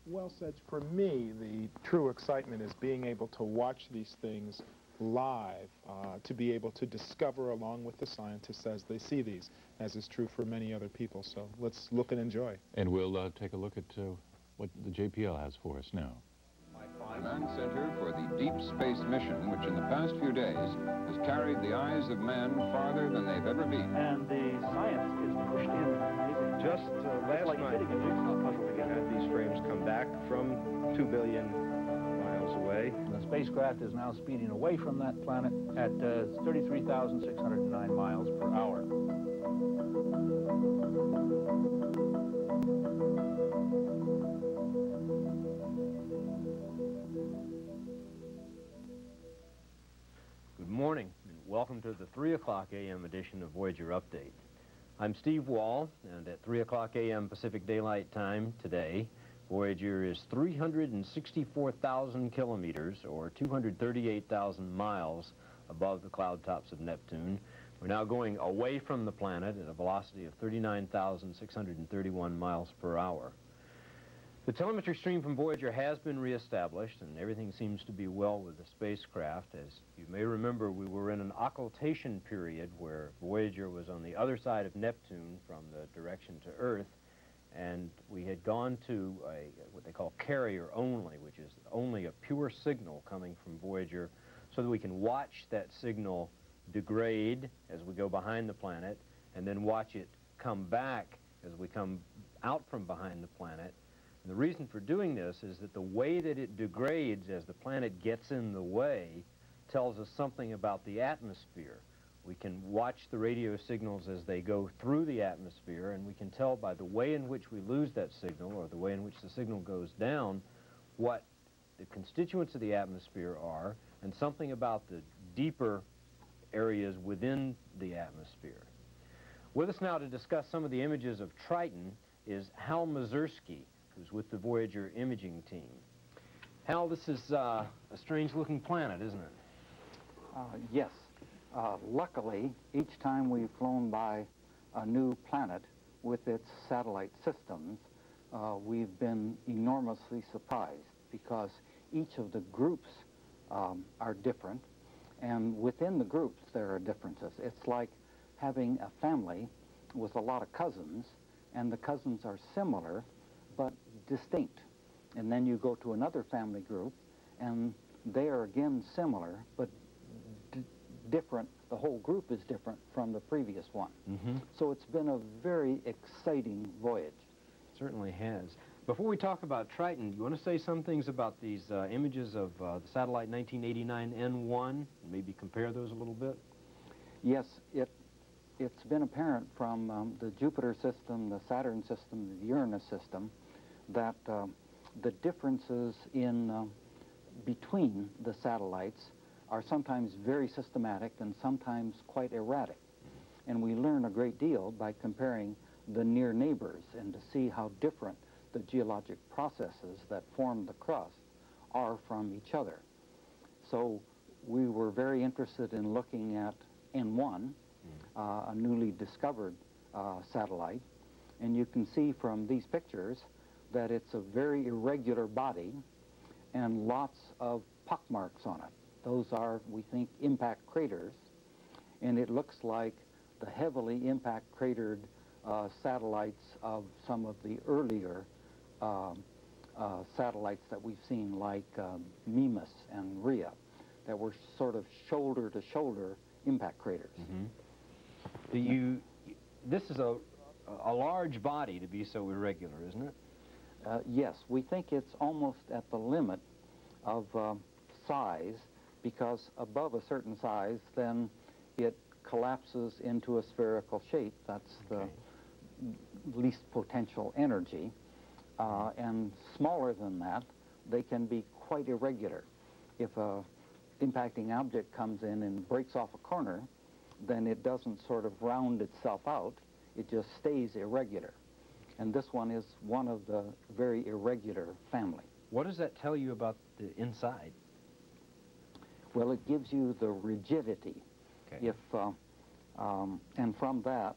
Well said. For me, the true excitement is being able to watch these things live, to be able to discover along with the scientists as they see these, as is true for many other people. So let's look and enjoy. And we'll take a look at what the JPL has for us now. Command Center for the Deep Space Mission, which in the past few days has carried the eyes of men farther than they've ever been. And the science is pushed in amazing. Just last like night, fitting a jigsaw puzzle together. had these frames come back from 2 billion miles away. The spacecraft is now speeding away from that planet at 33,609 miles per hour. Good morning, and welcome to the 3 o'clock a.m. edition of Voyager Update. I'm Steve Wall, and at 3 o'clock a.m. Pacific Daylight Time today, Voyager is 364,000 kilometers, or 238,000 miles, above the cloud tops of Neptune. We're now going away from the planet at a velocity of 39,631 miles per hour. The telemetry stream from Voyager has been reestablished, and everything seems to be well with the spacecraft. As you may remember, we were in an occultation period where Voyager was on the other side of Neptune from the direction to Earth, and we had gone to what they call carrier only, which is only a pure signal coming from Voyager, so that we can watch that signal degrade as we go behind the planet, and then watch it come back as we come out from behind the planet. And the reason for doing this is that the way that it degrades as the planet gets in the way tells us something about the atmosphere. We can watch the radio signals as they go through the atmosphere, and we can tell by the way in which we lose that signal, or the way in which the signal goes down, what the constituents of the atmosphere are, and something about the deeper areas within the atmosphere. With us now to discuss some of the images of Triton is Hal Mazursky, who's with the Voyager imaging team. Hal, this is a strange-looking planet, isn't it? Yes. Luckily, each time we've flown by a new planet with its satellite systems, we've been enormously surprised because each of the groups are different, and within the groups there are differences. It's like having a family with a lot of cousins, and the cousins are similar but distinct. And then you go to another family group, and they are again similar, but different. The whole group is different from the previous one. Mm-hmm. So it's been a very exciting voyage. Certainly has. Before we talk about Triton, you want to say some things about these images of the satellite 1989 N1, and maybe compare those a little bit? Yes, it's been apparent from the Jupiter system, the Saturn system, the Uranus system, that the differences in between the satellites are sometimes very systematic and sometimes quite erratic. And we learn a great deal by comparing the near neighbors and to see how different the geologic processes that form the crust are from each other. So we were very interested in looking at N1, a newly discovered satellite, and you can see from these pictures that it's a very irregular body and lots of pockmarks on it. Those are, we think, impact craters, and it looks like the heavily impact cratered satellites of some of the earlier satellites that we've seen, like Mimas and Rhea, that were sort of shoulder-to-shoulder impact craters. Mm-hmm. This is a large body to be so irregular, isn't it? Yes, we think it's almost at the limit of size, because above a certain size, then it collapses into a spherical shape. That's the least potential energy. And smaller than that, they can be quite irregular. If a impacting object comes in and breaks off a corner, then it doesn't sort of round itself out. It just stays irregular. And this one is one of the very irregular family. What does that tell you about the inside? Well, it gives you the rigidity. Okay. And from that,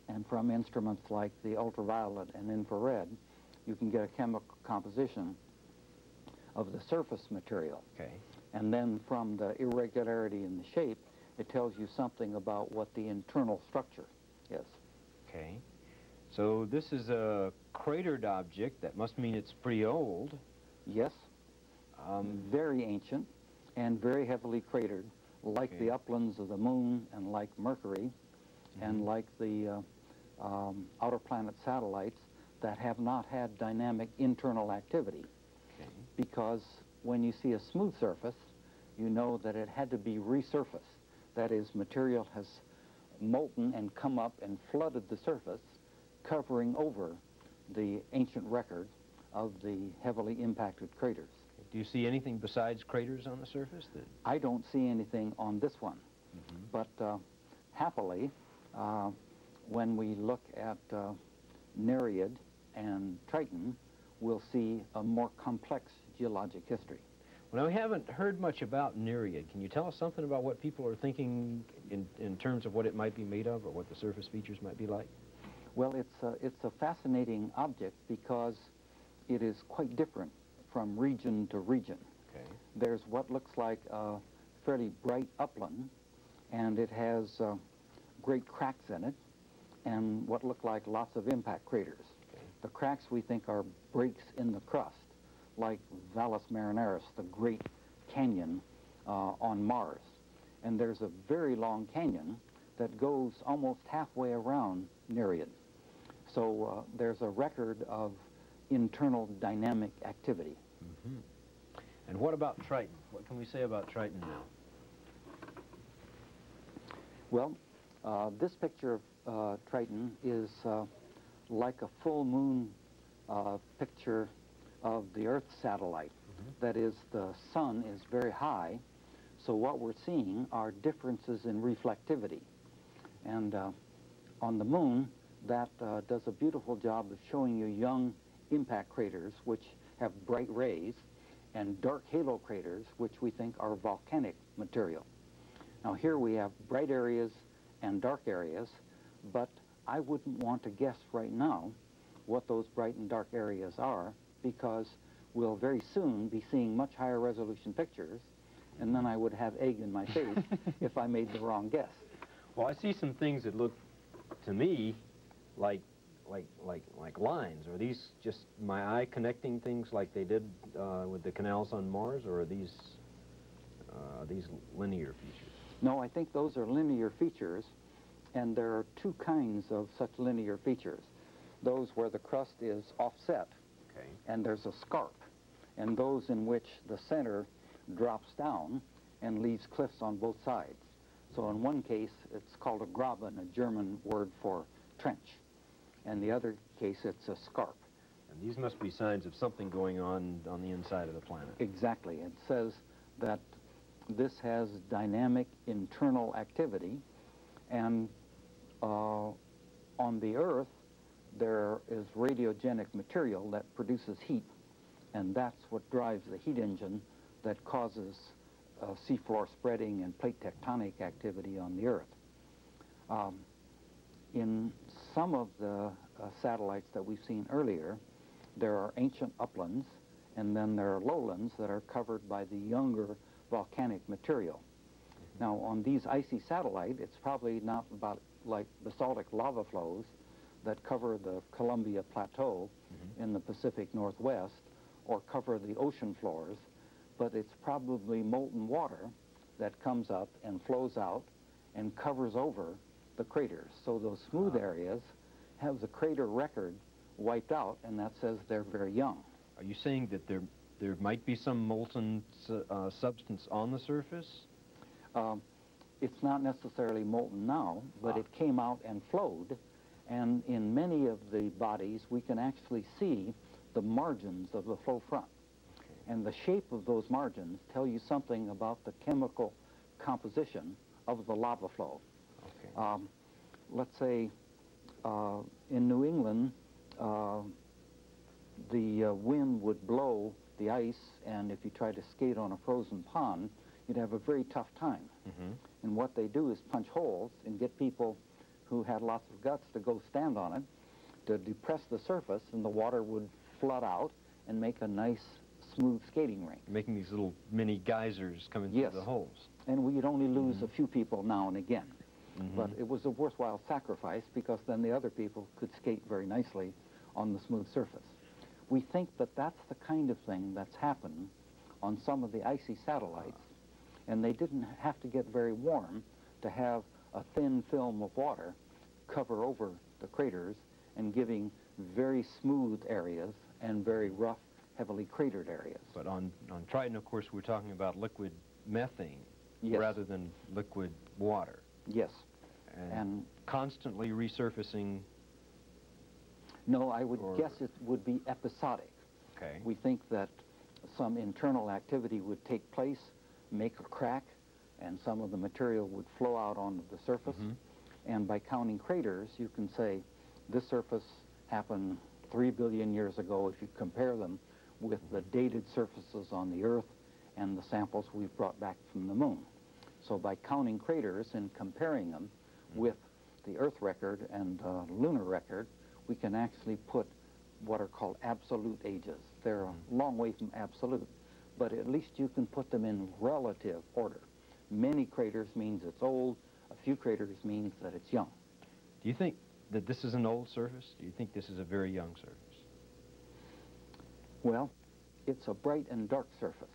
and from instruments like the ultraviolet and infrared, you can get a chemical composition of the surface material. Okay. And then from the irregularity in the shape, it tells you something about what the internal structure is. Okay. So this is a cratered object. That must mean it's pretty old. Yes. Very ancient and very heavily cratered, like the uplands of the moon and like Mercury and like the outer planet satellites that have not had dynamic internal activity. Okay. Because when you see a smooth surface, you know that it had to be resurfaced. That is, material has molten and come up and flooded the surface, covering over the ancient record of the heavily impacted craters. Do you see anything besides craters on the surface? I don't see anything on this one. But happily, when we look at Nereid and Triton, we'll see a more complex geologic history. Well, now, we haven't heard much about Nereid. Can you tell us something about what people are thinking in terms of what it might be made of or what the surface features might be like? Well, it's a fascinating object because it is quite different from region to region. Okay. There's what looks like a fairly bright upland, and it has great cracks in it, and what look like lots of impact craters. Okay. The cracks we think are breaks in the crust, like Valles Marineris, the great canyon on Mars. And there's a very long canyon that goes almost halfway around Nereid. So there's a record of internal dynamic activity. And what about Triton? What can we say about Triton now? Well, this picture of Triton is like a full moon picture of the Earth satellite. That is, the sun is very high, so what we're seeing are differences in reflectivity. And on the moon, that does a beautiful job of showing you young impact craters, which have bright rays, and dark halo craters, which we think are volcanic material. Now here we have bright areas and dark areas, but I wouldn't want to guess right now what those bright and dark areas are, because we'll very soon be seeing much higher resolution pictures, and then I would have egg in my face if I made the wrong guess. Well, I see some things that look, to me, like lines. Are these just my eye connecting things like they did with the canals on Mars, or are these linear features? No, I think those are linear features, and there are two kinds of such linear features. Those where the crust is offset, okay, and there's a scarp, and those in which the center drops down and leaves cliffs on both sides. So in one case, it's called a Graben, a German word for trench. And the other case, it's a scarp. And these must be signs of something going on the inside of the planet. Exactly. It says that this has dynamic internal activity, and on the Earth, there is radiogenic material that produces heat, and that's what drives the heat engine that causes seafloor spreading and plate tectonic activity on the Earth. In some of the satellites that we've seen earlier, there are ancient uplands, and then there are lowlands that are covered by the younger volcanic material. Now, on these icy satellites, it's probably not about like basaltic lava flows that cover the Columbia Plateau in the Pacific Northwest or cover the ocean floors, but it's probably molten water that comes up and flows out and covers over the craters. So those smooth areas have the crater record wiped out, and that says they're very young. Are you saying that there might be some molten substance on the surface? It's not necessarily molten now, but it came out and flowed, and in many of the bodies we can actually see the margins of the flow front. Okay. And the shape of those margins tell you something about the chemical composition of the lava flow. Okay. Let's say in New England, the wind would blow the ice, and if you try to skate on a frozen pond, you'd have a very tough time. And what they do is punch holes and get people who had lots of guts to go stand on it, to depress the surface, and the water would flood out and make a nice smooth skating rink. Making these little mini geysers coming Yes. through the holes. And we'd only lose a few people now and again. Mhm. But it was a worthwhile sacrifice because then the other people could skate very nicely on the smooth surface. We think that that's the kind of thing that's happened on some of the icy satellites, and they didn't have to get very warm to have a thin film of water cover over the craters and giving very smooth areas and very rough, heavily cratered areas. But on Triton, of course, we're talking about liquid methane Yes. rather than liquid water. Yes. And constantly resurfacing. No, I would guess it would be episodic. Okay. We think that some internal activity would take place, make a crack, and some of the material would flow out onto the surface. And by counting craters, you can say this surface happened 3 billion years ago if you compare them with the dated surfaces on the Earth and the samples we've brought back from the Moon. So by counting craters and comparing them with the Earth record and lunar record, we can actually put what are called absolute ages. They're a long way from absolute, but at least you can put them in relative order. Many craters means it's old, a few craters means that it's young. Do you think that this is an old surface? Do you think this is a very young surface? Well, it's a bright and dark surface.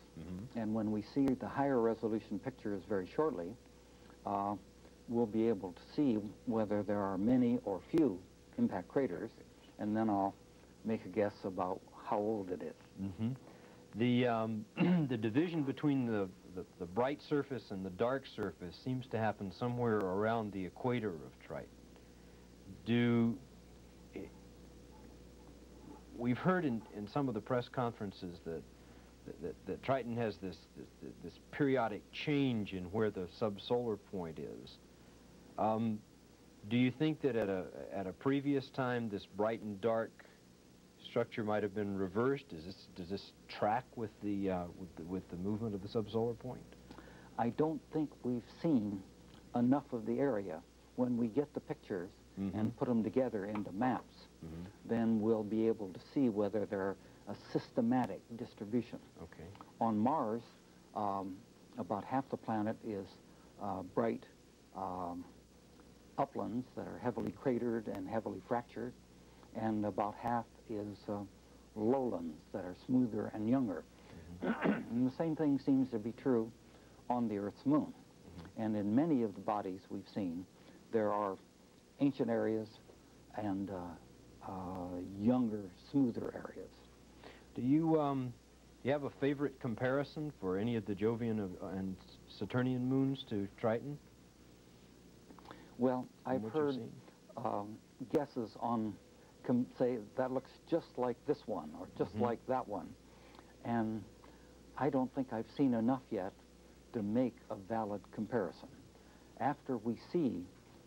And when we see the higher resolution pictures very shortly, we'll be able to see whether there are many or few impact craters, and then I'll make a guess about how old it is. The division between the bright surface and the dark surface seems to happen somewhere around the equator of Triton. We've heard in some of the press conferences that Triton has this periodic change in where the subsolar point is. Do you think that at a previous time this bright and dark structure might have been reversed? Does this track with the movement of the subsolar point? I don't think we've seen enough of the area. When we get the pictures and put them together into maps, then we'll be able to see whether they're a systematic distribution. Okay. On Mars, about half the planet is bright uplands that are heavily cratered and heavily fractured, and about half is lowlands that are smoother and younger. And the same thing seems to be true on the Earth's moon. And in many of the bodies we've seen, there are ancient areas and younger, smoother areas. Do you have a favorite comparison for any of the Jovian and Saturnian moons to Triton? Well, I've heard guesses on, say, that looks just like this one or just like that one. And I don't think I've seen enough yet to make a valid comparison. After we see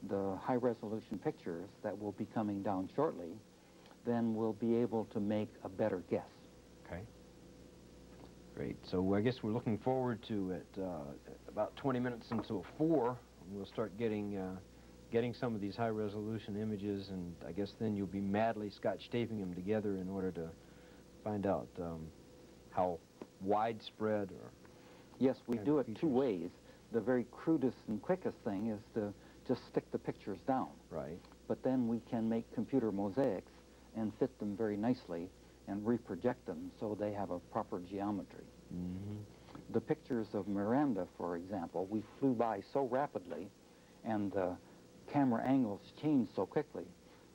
the high-resolution pictures that will be coming down shortly, then we'll be able to make a better guess. Okay. Great. So I guess we're looking forward to it about 20 minutes until 4. We'll start getting some of these high-resolution images, and I guess then you'll be madly Scotch taping them together in order to find out how widespread or... Yes, we do it two ways. The very crudest and quickest thing is to just stick the pictures down. Right. But then we can make computer mosaics and fit them very nicely and reproject them so they have a proper geometry. The pictures of Miranda, for example, we flew by so rapidly and the camera angles changed so quickly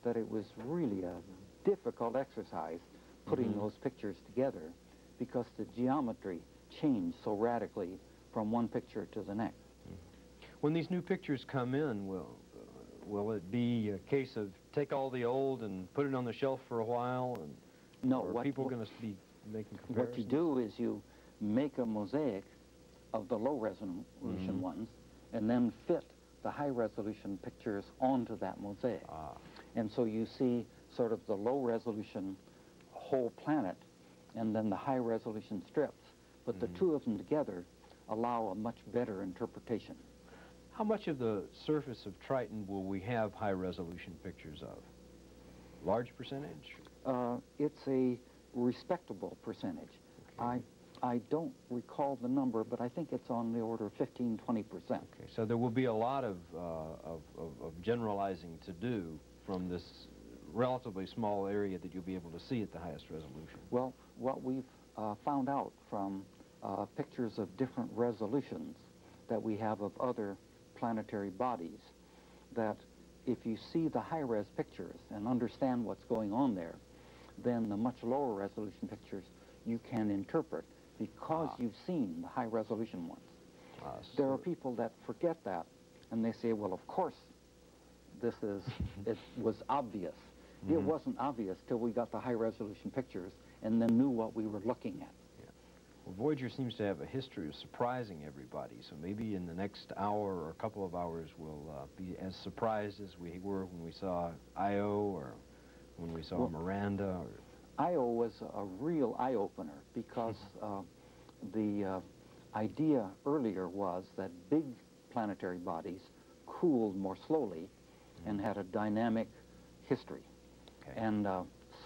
that it was really a difficult exercise putting those pictures together because the geometry changed so radically from one picture to the next. When these new pictures come in, will it be a case of take all the old and put it on the shelf for a while? And, no. or are people going to be making comparisons? What you do is you make a mosaic of the low-resolution ones and then fit the high-resolution pictures onto that mosaic. And so you see sort of the low-resolution whole planet and then the high-resolution strips. But the two of them together allow a much better interpretation. How much of the surface of Triton will we have high-resolution pictures of? large percentage? It's a respectable percentage. Okay. I don't recall the number, but I think it's on the order of 15–20%. Okay, so there will be a lot of generalizing to do from this relatively small area that you'll be able to see at the highest resolution. Well, what we've found out from pictures of different resolutions that we have of other planetary bodies, that if you see the high-res pictures and understand what's going on there, then the much lower resolution pictures you can interpret because you've seen the high-resolution ones. There are people that forget that, and they say, well, of course, this is, it was obvious. It wasn't obvious till we got the high-resolution pictures and then knew what we were looking at. Yeah. Well, Voyager seems to have a history of surprising everybody, so maybe in the next hour or a couple of hours we'll be as surprised as we were when we saw Io or when we saw Miranda. Io was a real eye-opener because the idea earlier was that big planetary bodies cooled more slowly and had a dynamic history. Okay. And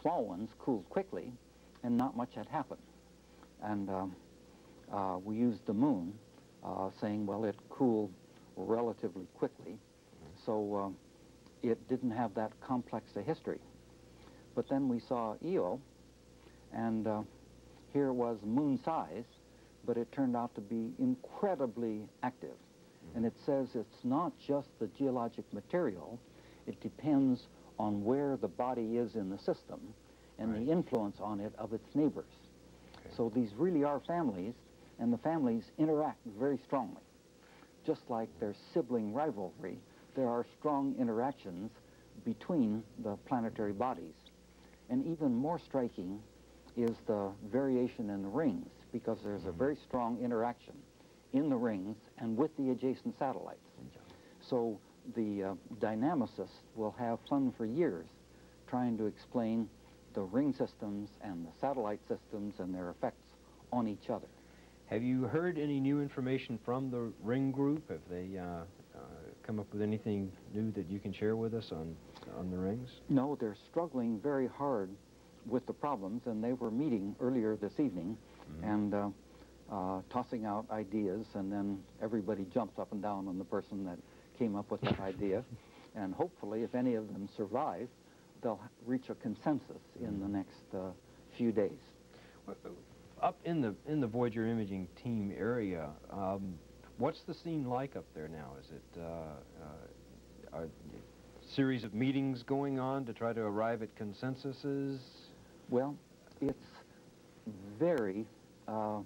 small ones cooled quickly and not much had happened. And we used the moon, saying, well, it cooled relatively quickly, so it didn't have that complex a history. But then we saw Io, and here it was moon size, but it turned out to be incredibly active. And it says it's not just the geologic material, it depends on where the body is in the system and the influence on it of its neighbors. Okay. So these really are families, and the families interact very strongly. Just like there's sibling rivalry, there are strong interactions between the planetary bodies. And even more striking is the variation in the rings, because there's a very strong interaction in the rings and with the adjacent satellites. So the dynamicists will have fun for years trying to explain the ring systems and the satellite systems and their effects on each other. Have you heard any new information from the ring group? Have they come up with anything new that you can share with us on the rings? No, they're struggling very hard with the problems, and they were meeting earlier this evening and tossing out ideas, and then everybody jumps up and down on the person that came up with that idea. And hopefully, if any of them survive, they'll reach a consensus in the next few days. Up in the Voyager imaging team area, what's the scene like up there now? Is it are a series of meetings going on to try to arrive at consensuses? Well, it's very, how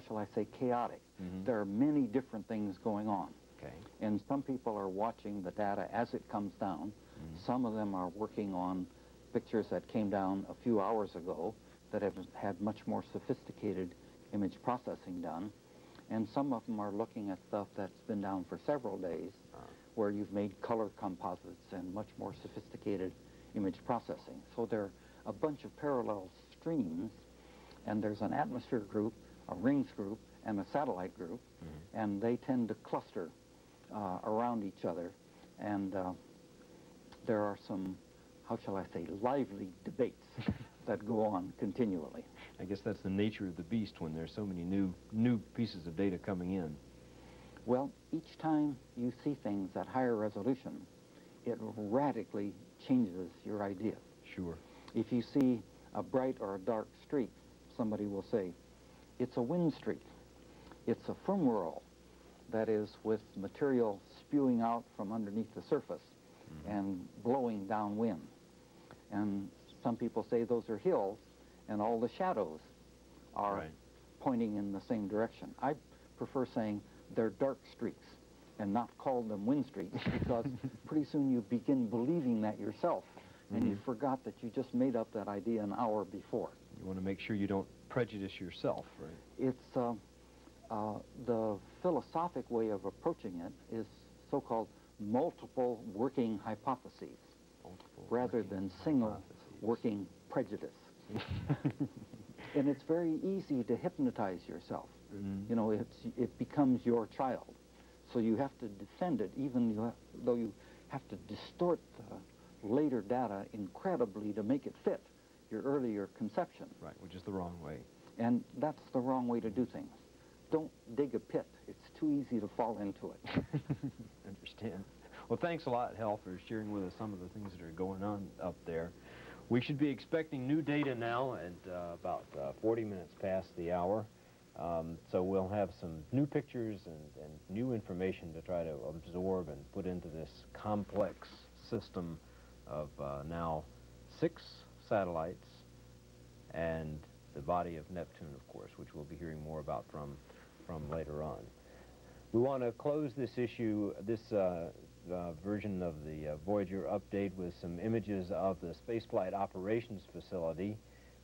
shall I say, chaotic. There are many different things going on. Okay. And some people are watching the data as it comes down. Some of them are working on pictures that came down a few hours ago that have had much more sophisticated image processing done. And some of them are looking at stuff that's been down for several days, where you've made color composites and much more sophisticated image processing. So there are a bunch of parallel streams, and there's an atmosphere group, a rings group, and a satellite group, and they tend to cluster around each other. And there are some, how shall I say, lively debates that go on continually. I guess that's the nature of the beast when there's so many new pieces of data coming in. Well, each time you see things at higher resolution, it radically changes your idea. Sure. If you see a bright or a dark streak, somebody will say, it's a wind streak. It's a fumarole, that is with material spewing out from underneath the surface and blowing downwind. And some people say those are hills, and all the shadows are pointing in the same direction. I prefer saying they're dark streaks and not call them wind streaks, because pretty soon you begin believing that yourself, and you forgot that you just made up that idea an hour before. You want to make sure you don't prejudice yourself, right? It's the philosophic way of approaching it is so-called multiple working hypotheses, rather than single working prejudice. And it's very easy to hypnotize yourself. You know, it becomes your child. So you have to defend it, even though you have to distort later data incredibly to make it fit your earlier conception. Right, which is the wrong way. And that's the wrong way to do things. Don't dig a pit. It's too easy to fall into it. Understand. Well, thanks a lot, Hal, for sharing with us some of the things that are going on up there. We should be expecting new data now at about 40 minutes past the hour. So we'll have some new pictures and new information to try to absorb and put into this complex system of now 6 satellites and the body of Neptune, of course, which we'll be hearing more about from later on. We want to close this issue, this version of the Voyager update, with some images of the Spaceflight Operations Facility.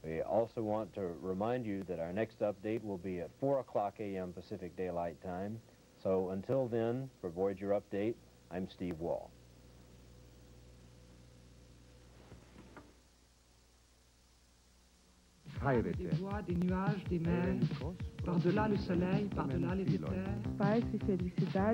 We also want to remind you that our next update will be at 4 o'clock a.m. Pacific Daylight Time. So until then, for Voyager Update, I'm Steve Wall. Des bois, des nuages, des mers, par-delà le soleil, par-delà les éthers. Paz e felicidade.